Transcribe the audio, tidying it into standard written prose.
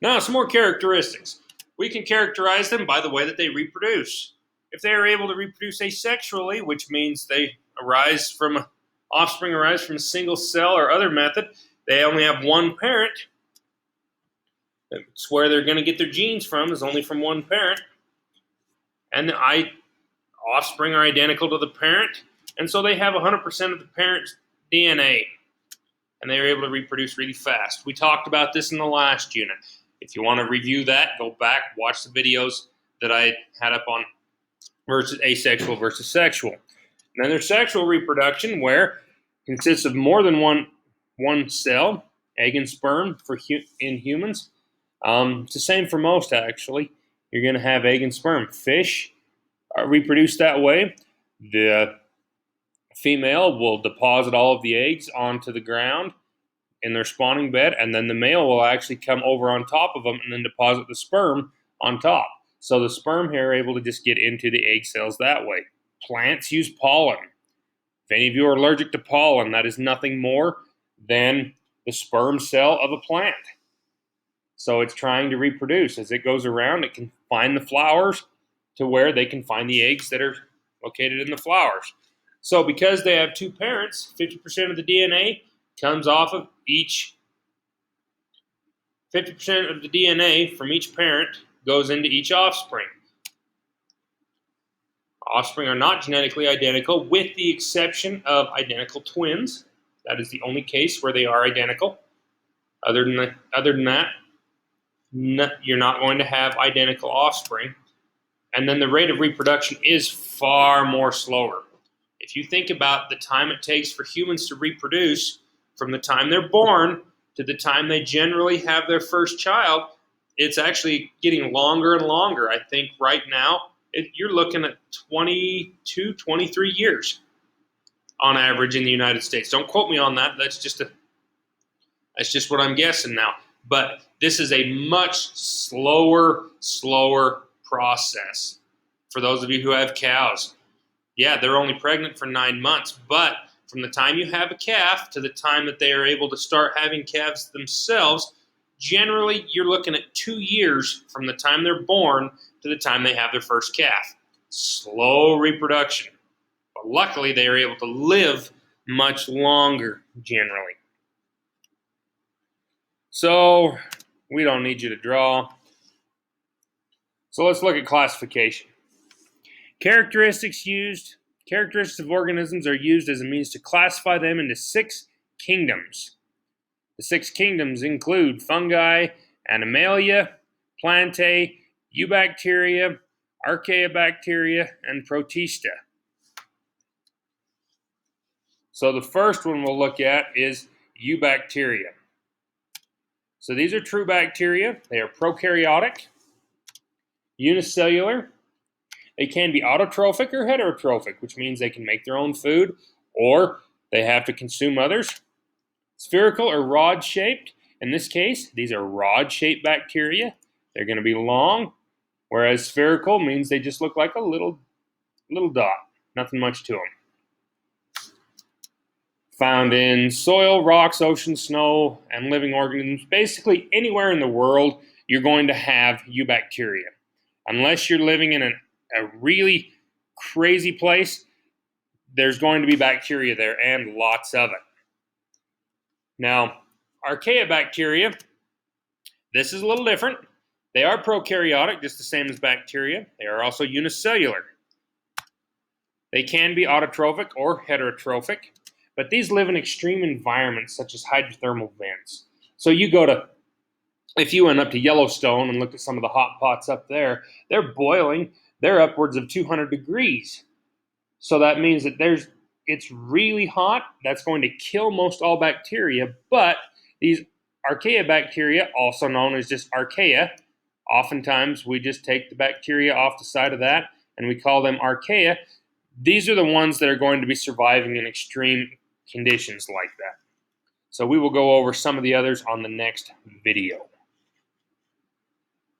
Now, some more characteristics. We can characterize them by the way that they reproduce. If they are able to reproduce asexually, which means offspring arise from a single cell or other method, they only have one parent. That's where they're going to get their genes from, is only from one parent. And the offspring are identical to the parent, and so they have 100% of the parent's DNA. And they are able to reproduce really fast. We talked about this in the last unit. If you want to review that, go back, watch the videos that I had up on versus asexual versus sexual. And then there's sexual reproduction, where it consists of more than one cell, egg and sperm in humans. It's the same for most, actually. You're going to have egg and sperm. Fish reproduce that way. The female will deposit all of the eggs onto the ground in their spawning bed, and then the male will actually come over on top of them and then deposit the sperm on top. So the sperm here are able to just get into the egg cells that way. Plants use pollen. If any of you are allergic to pollen, that is nothing more than the sperm cell of a plant. So it's trying to reproduce. As it goes around, it can find the flowers to where they can find the eggs that are located in the flowers. So because they have two parents, 50% of the DNA comes off of each. 50% of the DNA from each parent goes into each offspring. Offspring are not genetically identical, with the exception of identical twins. That is the only case where they are identical. Other than that, you're not going to have identical offspring. And then the rate of reproduction is far more slower. If you think about the time it takes for humans to reproduce, from the time they're born to the time they generally have their first child, it's actually getting longer and longer. I think right now you're looking at 22, 23 years on average in the United States. Don't quote me on that. That's just what I'm guessing now. But this is a much slower process. For those of you who have cows, yeah, they're only pregnant for 9 months, but from the time you have a calf to the time that they are able to start having calves themselves, generally you're looking at 2 years from the time they're born to the time they have their first calf. Slow reproduction. But luckily they are able to live much longer generally. So we don't need you to draw. So let's look at classification. Characteristics of organisms are used as a means to classify them into 6 kingdoms. The 6 kingdoms include fungi, animalia, plantae, eubacteria, archaeobacteria, and protista. So the first one we'll look at is eubacteria. So these are true bacteria. They are prokaryotic, unicellular. They can be autotrophic or heterotrophic, which means they can make their own food or they have to consume others. Spherical or rod-shaped. In this case, these are rod-shaped bacteria. They're going to be long, whereas spherical means they just look like a little dot. Nothing much to them. Found in soil, rocks, ocean, snow, and living organisms. Basically, anywhere in the world, you're going to have eubacteria. Unless you're living in a really crazy place, there's going to be bacteria there, and lots of it. Now, archaeobacteria, this is a little different. They are prokaryotic, just the same as bacteria. They are also unicellular. They can be autotrophic or heterotrophic, but these live in extreme environments such as hydrothermal vents. So if you went up to Yellowstone and looked at some of the hot pots up there, they're boiling. They're upwards of 200 degrees. So that means that it's really hot. That's going to kill most all bacteria. But these archaeobacteria, also known as just archaea, oftentimes we just take the bacteria off the side of that and we call them archaea. These are the ones that are going to be surviving in extreme conditions like that. So we will go over some of the others on the next video.